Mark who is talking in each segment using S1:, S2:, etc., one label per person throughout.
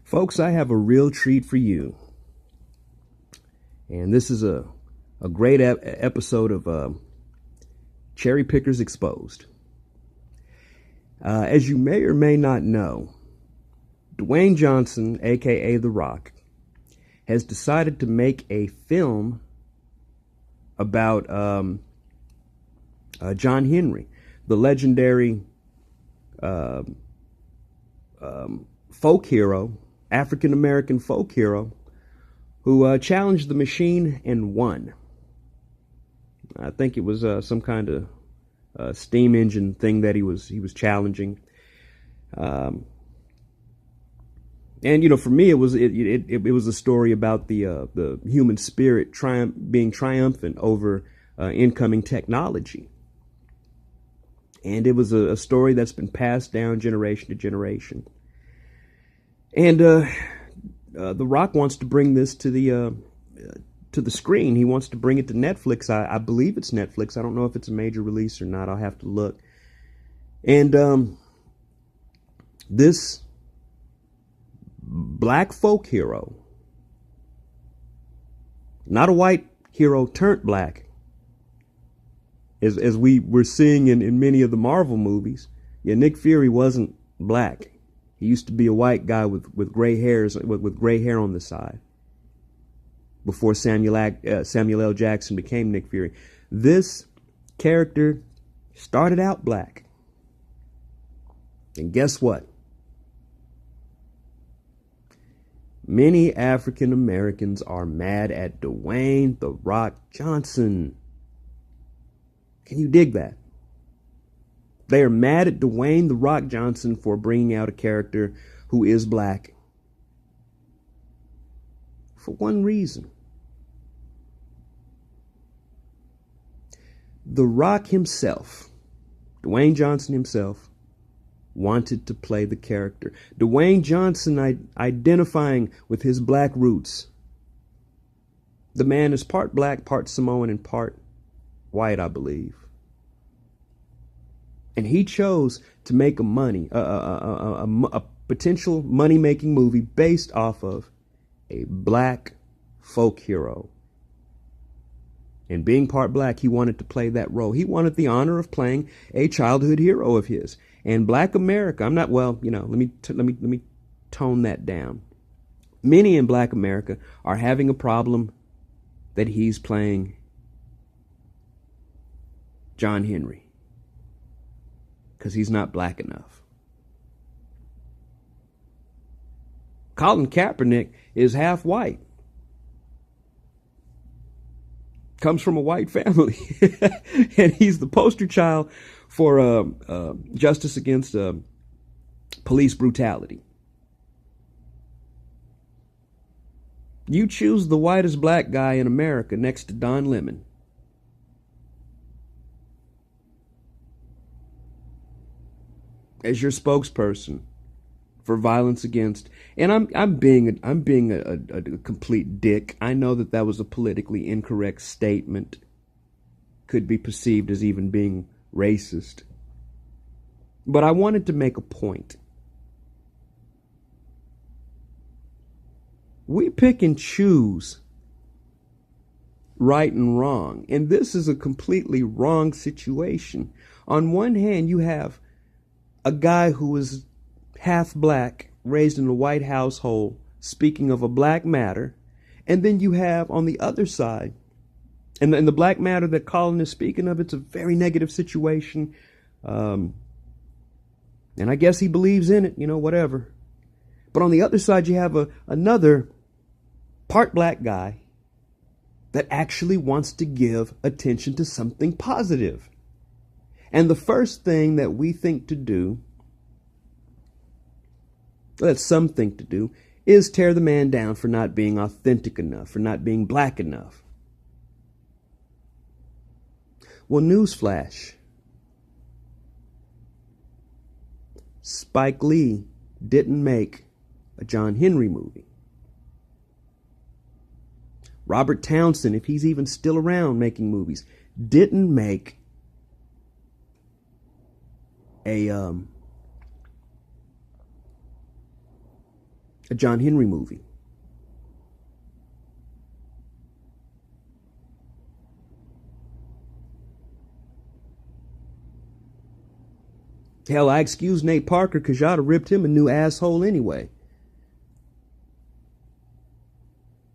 S1: Folks, I have a real treat for you. And this is a great episode of Cherry Pickers Exposed. As you may or may not know, Dwayne Johnson, aka The Rock, has decided to make a film about John Henry, the legendary folk hero, African-American folk hero, who challenged the machine and won. I think it was some kind of steam engine thing that he was challenging. And for me, it was a story about the human spirit being triumphant over incoming technology. And it was a story that's been passed down generation to generation. And The Rock wants to bring this to the screen. He wants to bring it to Netflix. I believe it's Netflix. I don't know if it's a major release or not. I'll have to look. And this black folk hero, not a white hero turned black, as we were seeing in many of the Marvel movies. Yeah, Nick Fury wasn't black. He used to be a white guy with gray hairs, with gray hair on the side, before Samuel L. Jackson became Nick Fury. This character started out black. And guess what? Many African Americans are mad at Dwayne "The Rock" Johnson. Can you dig that? They are mad at Dwayne "The Rock" Johnson for bringing out a character who is black. For one reason. The Rock himself, Dwayne Johnson himself, wanted to play the character. Dwayne Johnson identifying with his black roots. The man is part black, part Samoan, and part white, I believe. And he chose to make a potential money-making movie based off of a black folk hero. And being part black, he wanted to play that role. He wanted the honor of playing a childhood hero of his. And black America, let me tone that down. Many in black America are having a problem that he's playing John Henry, because he's not black enough. Colin Kaepernick is half white. Comes from a white family. And he's the poster child for justice against police brutality. You choose the whitest black guy in America next to Don Lemon. As your spokesperson for violence against, and I'm being a complete dick. I know that was a politically incorrect statement, could be perceived as even being racist, but I wanted to make a point. We pick and choose right and wrong, and this is a completely wrong situation. On one hand, you have a guy who is half black, raised in a white household, speaking of a black matter. And then you have on the other side, and the black matter that Colin is speaking of, it's a very negative situation. And I guess he believes in it, whatever. But on the other side, you have another part black guy that actually wants to give attention to something positive. And the first thing that we think to do, that some think to do, is tear the man down for not being authentic enough, for not being black enough. Well, newsflash. Spike Lee didn't make a John Henry movie. Robert Townsend, if he's even still around making movies, didn't make a A John Henry movie. Hell, I excuse Nate Parker because y'all have ripped him a new asshole anyway.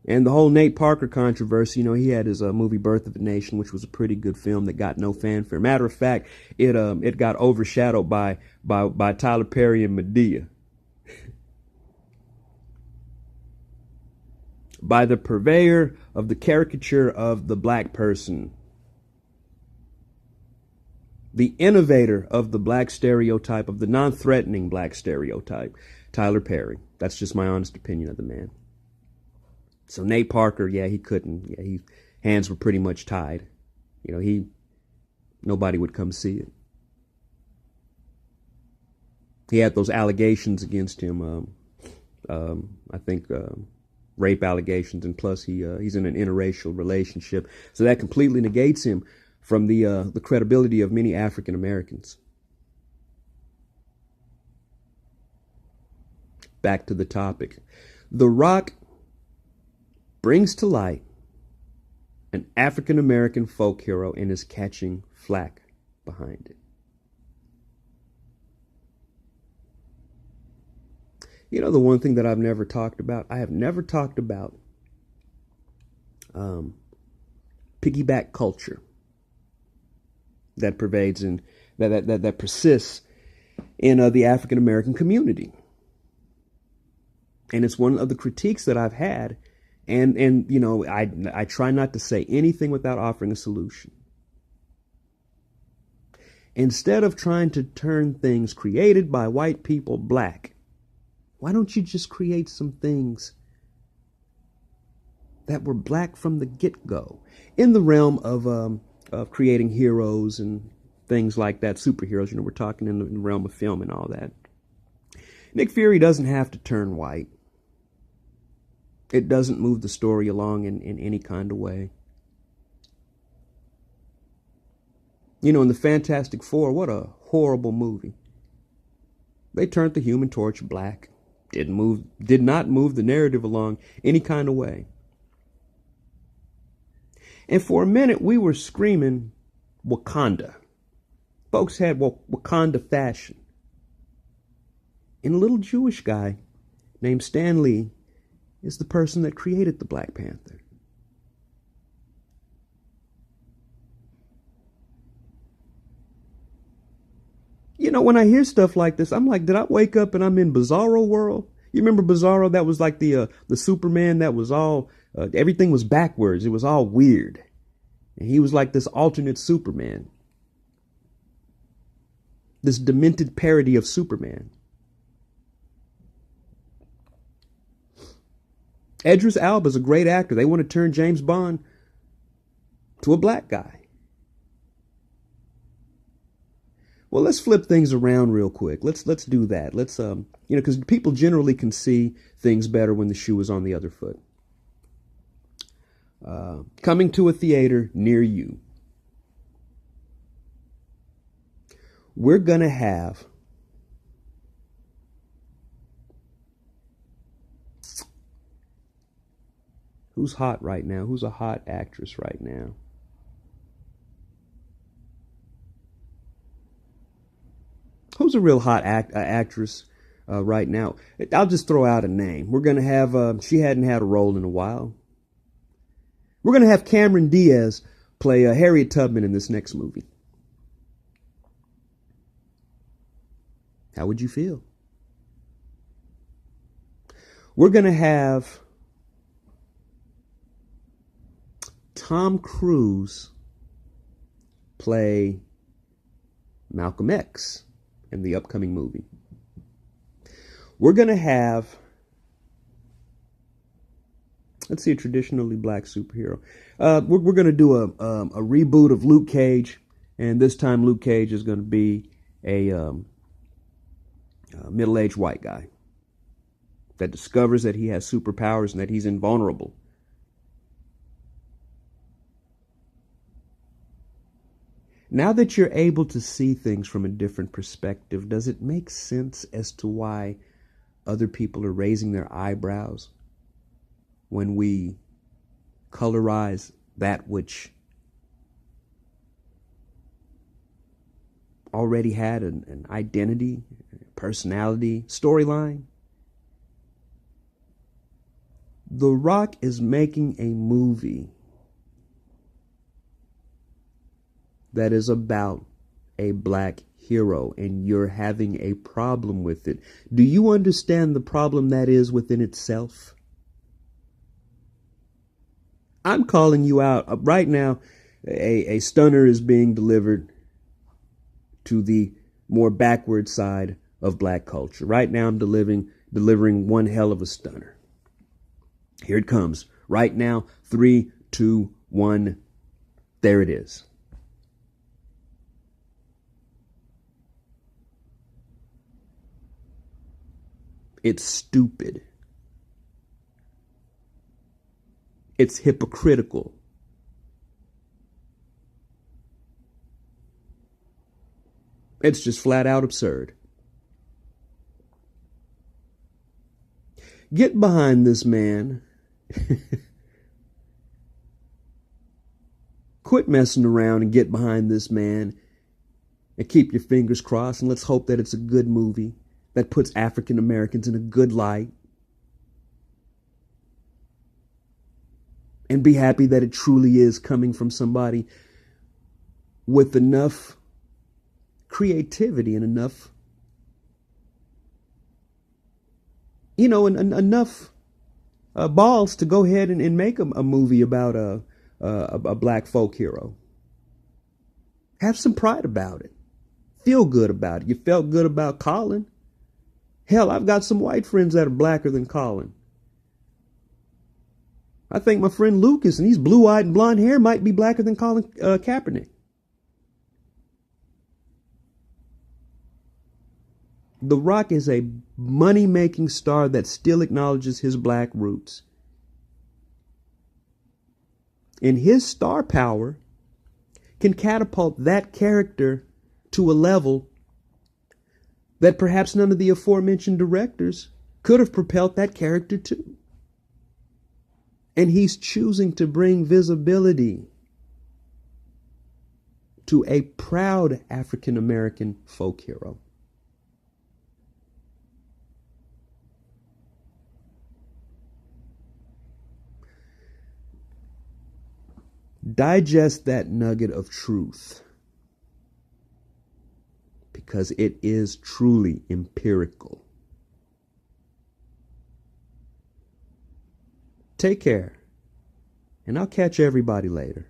S1: And the whole Nate Parker controversy, you know, he had his movie Birth of a Nation, which was a pretty good film that got no fanfare. Matter of fact, it got overshadowed by Tyler Perry and Medea. By the purveyor of the caricature of the black person. The innovator of the black stereotype, of the non-threatening black stereotype, Tyler Perry. That's just my honest opinion of the man. So Nate Parker, yeah, he couldn't. Yeah, hands were pretty much tied. You know, nobody would come see it. He had those allegations against him. I think rape allegations, and plus he's in an interracial relationship, so that completely negates him from the credibility of many African Americans. Back to the topic. The Rock brings to light an African American folk hero and is catching flack behind it. You know, the one thing that I've never talked about, I have never talked about piggyback culture that pervades and that persists in the African American community. And it's one of the critiques that I've had. And you know, I try not to say anything without offering a solution. Instead of trying to turn things created by white people black, why don't you just create some things that were black from the get-go, in the realm of creating heroes and things like that, superheroes? You know, we're talking in the realm of film and all that. Nick Fury doesn't have to turn white. It doesn't move the story along in any kind of way. You know, in the Fantastic Four, what a horrible movie. They turned the Human Torch black. Did not move the narrative along any kind of way. And for a minute, we were screaming Wakanda. Folks had Wakanda fashion. And a little Jewish guy named Stan Lee is the person that created the Black Panther. You know, when I hear stuff like this, I'm like, did I wake up and I'm in Bizarro world? You remember Bizarro? That was like the Superman that was all, everything was backwards. It was all weird. And he was like this alternate Superman. This demented parody of Superman. Idris Elba's a great actor. They want to turn James Bond to a black guy. Well, let's flip things around real quick. Let's do that. Let's you know, because people generally can see things better when the shoe is on the other foot. Coming to a theater near you. We're gonna have who's hot right now? Who's a hot actress right now? Who's a real hot actress right now? I'll just throw out a name. We're going to have, she hadn't had a role in a while. We're going to have Cameron Diaz play Harriet Tubman in this next movie. How would you feel? We're going to have Tom Cruise play Malcolm X in the upcoming movie. We're going to have, let's see, a traditionally black superhero. We're going to do a reboot of Luke Cage, and this time Luke Cage is going to be a middle-aged white guy that discovers that he has superpowers and that he's invulnerable. Now that you're able to see things from a different perspective, does it make sense as to why other people are raising their eyebrows when we colorize that which already had an identity, personality, storyline. The Rock is making a movie that is about a black hero, and you're having a problem with it. Do you understand the problem that is within itself? I'm calling you out. Right now, a stunner is being delivered to the more backward side of black culture. Right now, I'm delivering one hell of a stunner. Here it comes. Right now, 3, 2, 1. There it is. It's stupid. It's hypocritical. It's just flat out absurd. Get behind this man. Quit messing around and get behind this man and keep your fingers crossed, and let's hope that it's a good movie that puts African Americans in a good light. And be happy that it truly is coming from somebody with enough creativity and enough, enough balls to go ahead and make a movie about a black folk hero. Have some pride about it. Feel good about it. You felt good about Colin. Hell, I've got some white friends that are blacker than Colin. I think my friend Lucas, and he's blue-eyed and blonde hair, might be blacker than Colin Kaepernick. The Rock is a money-making star that still acknowledges his black roots. And his star power can catapult that character to a level that perhaps none of the aforementioned directors could have propelled that character to. And he's choosing to bring visibility to a proud African American folk hero. Digest that nugget of truth, because it is truly empirical. Take care, and I'll catch everybody later.